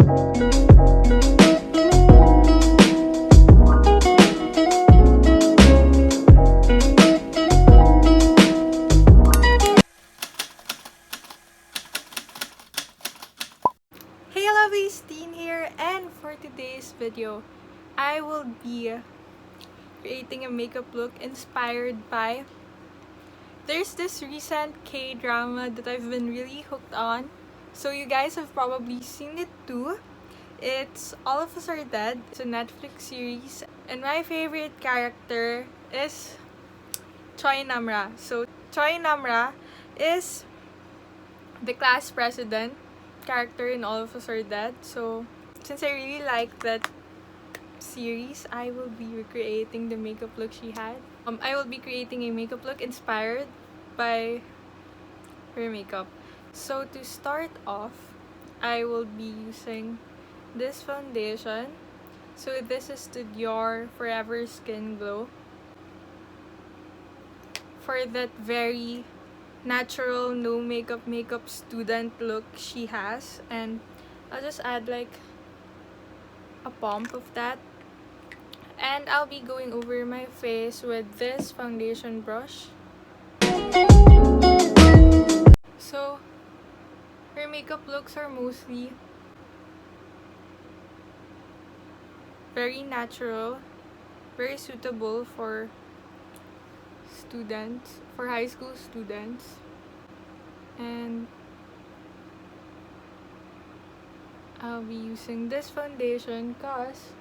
Hey Lovelies, Teen here, and for today's video, I will be creating a makeup look inspired by there's this recent K-drama that I've been really hooked on. So you guys have probably seen it too. It's All of Us Are Dead. It's a Netflix series, and my favorite character is Cho Yi-hyun. So Cho Yi-hyun is the class president character in All of Us Are Dead. So since I really like that series, I will be recreating the makeup look she had. I will be creating a makeup look inspired by her makeup. So to start off, I will be using this foundation. So this is the Dior Forever Skin Glow. For that very natural, no makeup student look she has. And I'll just add like a pump of that. And I'll be going over my face with this foundation brush. So her makeup looks are mostly very natural, very suitable for students, for high school students. And I'll be using this foundation because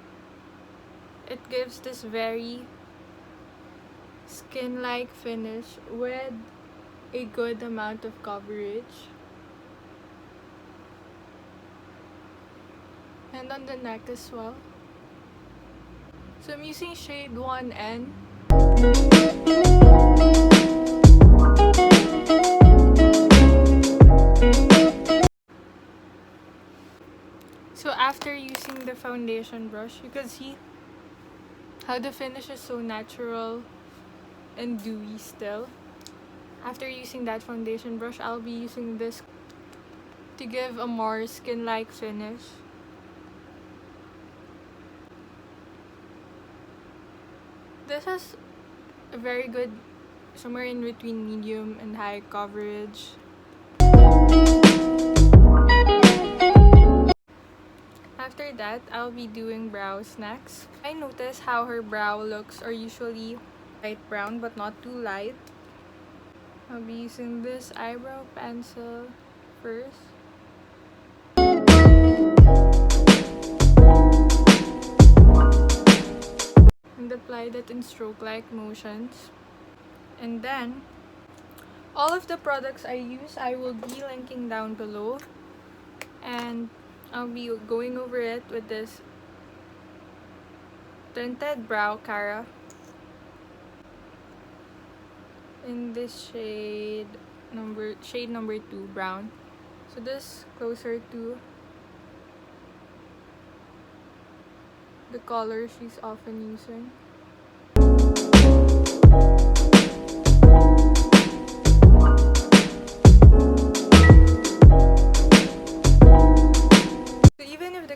it gives this very skin-like finish with a good amount of coverage. And on the neck as well. So I'm using shade 1N. So after using the foundation brush, you can see how the finish is so natural and dewy still. After using that foundation brush, I'll be using this to give a more skin-like finish. This has a very good, somewhere in between medium and high coverage. After that, I'll be doing brows next. I notice how her brow looks are usually light brown but not too light. I'll be using this eyebrow pencil first. And apply that in stroke-like motions. And then, all of the products I use, I will be linking down below. And I'll be going over it with this tinted Browcara in this shade number 2 brown. So this closer to the color she's often using.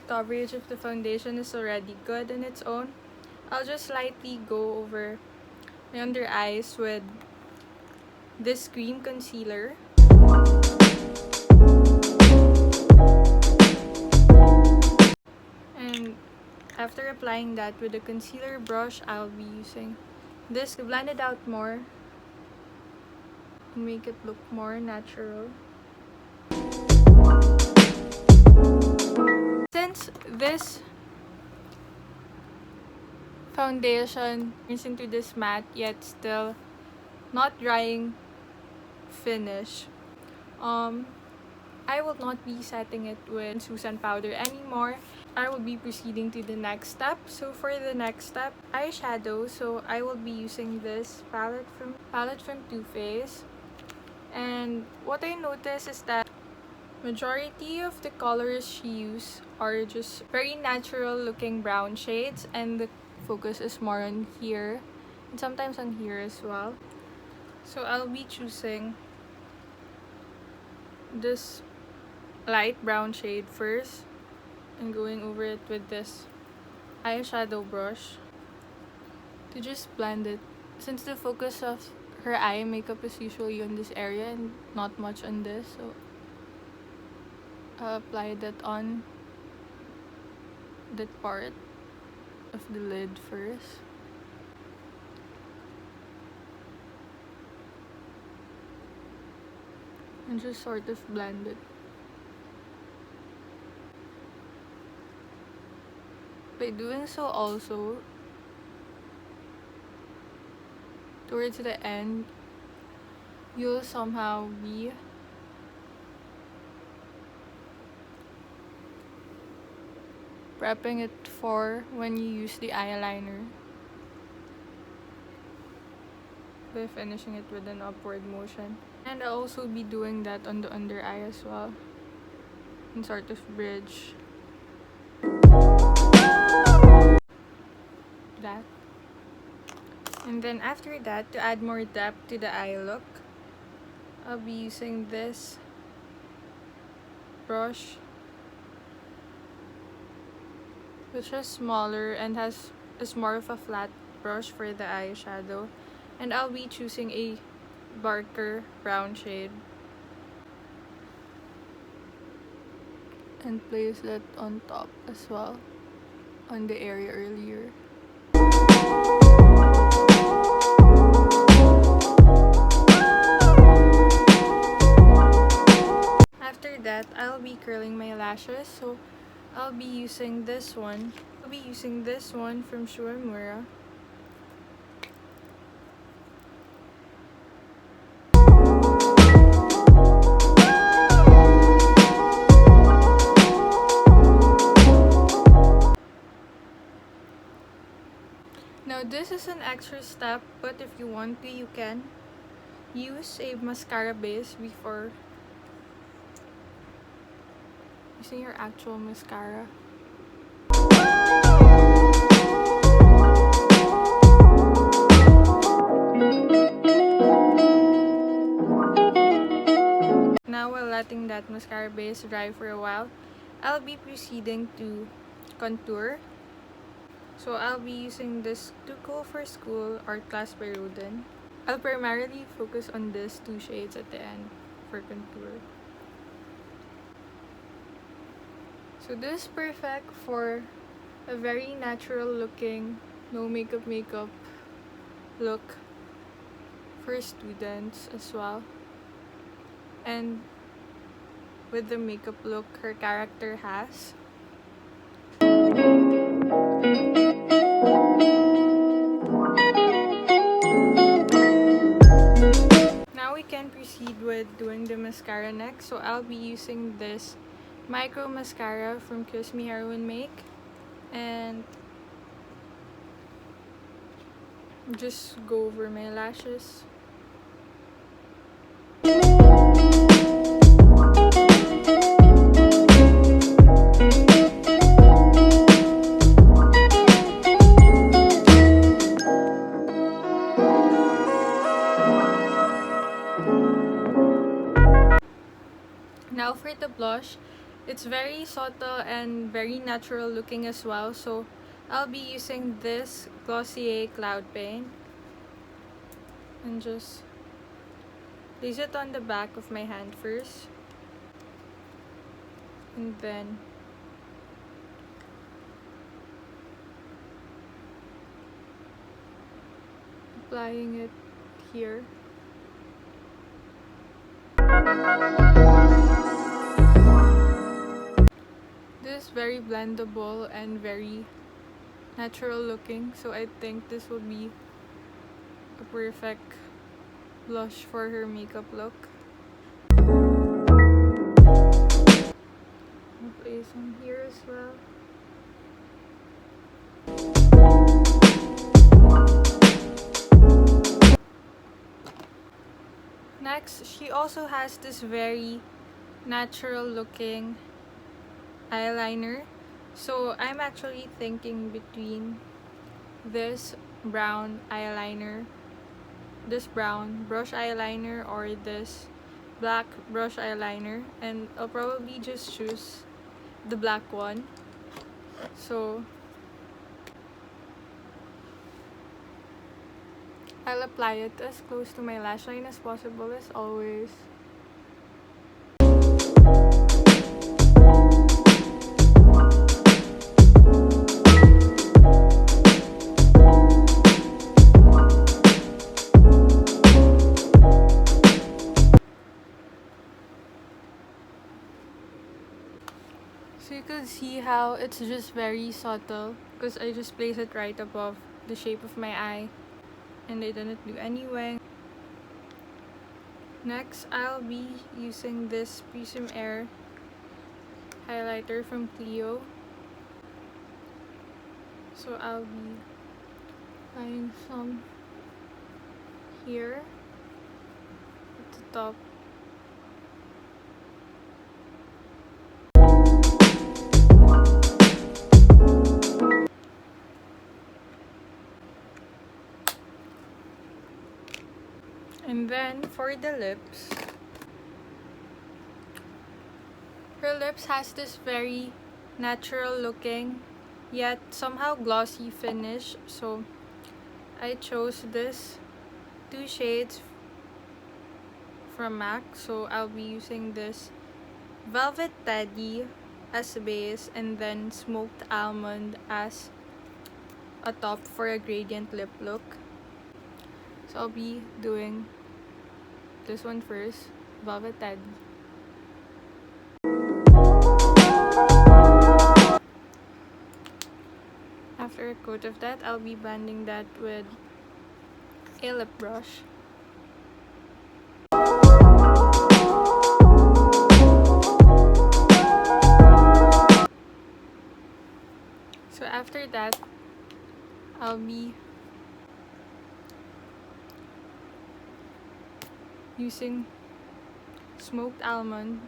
Coverage of the foundation is already good on its own, I'll just slightly go over my under eyes with this cream concealer. And after applying that with the concealer brush, I'll be using this to blend it out more and make it look more natural. Since this foundation turns into this matte yet still not drying finish, I will not be setting it with Susan powder anymore. I will be proceeding to the next step. So for the next step, eyeshadow. So I will be using this palette from Too Faced. And what I noticed is that majority of the colors she used are just very natural looking brown shades, and the focus is more on here and sometimes on here as well. So I'll be choosing this light brown shade first and going over it with this eyeshadow brush to just blend it, since the focus of her eye makeup is usually on this area and not much on this. So I'll apply that on that part of the lid first. And just sort of blend it. By doing so also, towards the end, you'll somehow be prepping it for when you use the eyeliner by finishing it with an upward motion. And I'll also be doing that on the under eye as well, and sort of bridge that. And then after that, to add more depth to the eye look, I'll be using this brush, which is smaller and is more of a flat brush for the eyeshadow. And I'll be choosing a darker brown shade and place that on top as well, on the area earlier. After that, I'll be curling my lashes, so I'll be using this one. I'll be using this one from Uemura. Now this is an extra step, but if you want to, you can use a mascara base before using your actual mascara. Now, while letting that mascara base dry for a while, I'll be proceeding to contour. So I'll be using this Too Cool for School or Class By Rodin. I'll primarily focus on these two shades at the end for contour. So this is perfect for a very natural looking, no makeup look for students as well. And with the makeup look her character has, now we can proceed with doing the mascara next. So I'll be using this micro mascara from Heroine make, and just go over my lashes. Now for the blush, it's very subtle and very natural looking as well. So I'll be using this Glossier Cloud Paint and just place it on the back of my hand first, and then applying it here. This is very blendable and very natural looking, so I think this will be a perfect blush for her makeup look. I'll place some here as well. Next, she also has this very natural looking eyeliner. So I'm actually thinking between this brown eyeliner, this brown brush eyeliner, or this black brush eyeliner, and I'll probably just choose the black one. So I'll apply it as close to my lash line as possible as always. So you could see how it's just very subtle because I just place it right above the shape of my eye and I didn't do any wing. Next, I'll be using this Prism Air highlighter from CLIO. So I'll be applying some here at the top. And then for the lips, her lips has this very natural looking yet somehow glossy finish. So I chose this 2 shades from MAC. So I'll be using this Velvet Teddy as a base and then Smoked Almond as a top for a gradient lip look. So I'll be doing this one first, Velvet Teddy. After a coat of that, I'll be blending that with a lip brush. So after that, I'll be using Smoked Almond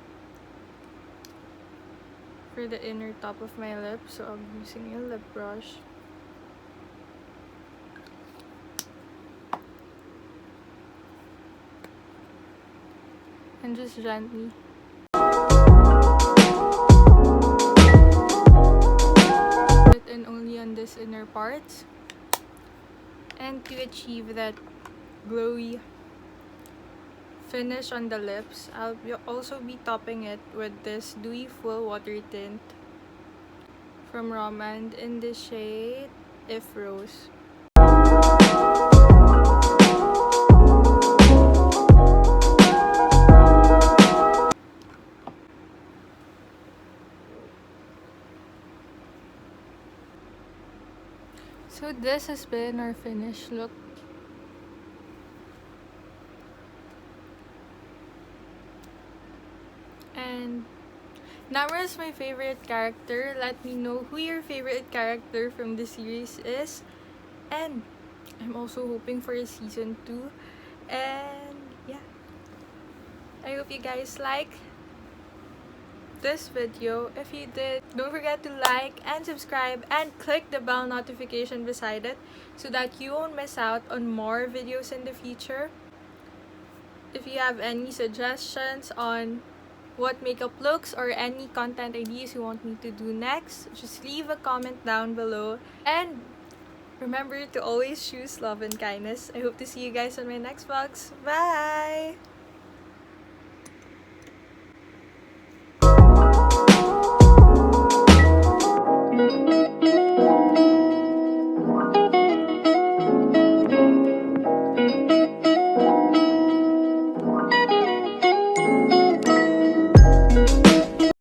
for the inner top of my lip. So I'll be using a lip brush. And just gently and only on this inner parts. And to achieve that glowy finish on the lips, I'll also be topping it with this dewyful water tint from Almond in the shade If Rose. So this has been our finished look. And Namra is my favorite character. Let me know who your favorite character from the series is. And I'm also hoping for a season 2. And yeah. I hope you guys like this video. If you did, don't forget to like and subscribe and click the bell notification beside it so that you won't miss out on more videos in the future. If you have any suggestions on what makeup looks or any content ideas you want me to do next, just leave a comment down below. And remember to always choose love and kindness. I hope to see you guys on my next vlogs. Bye!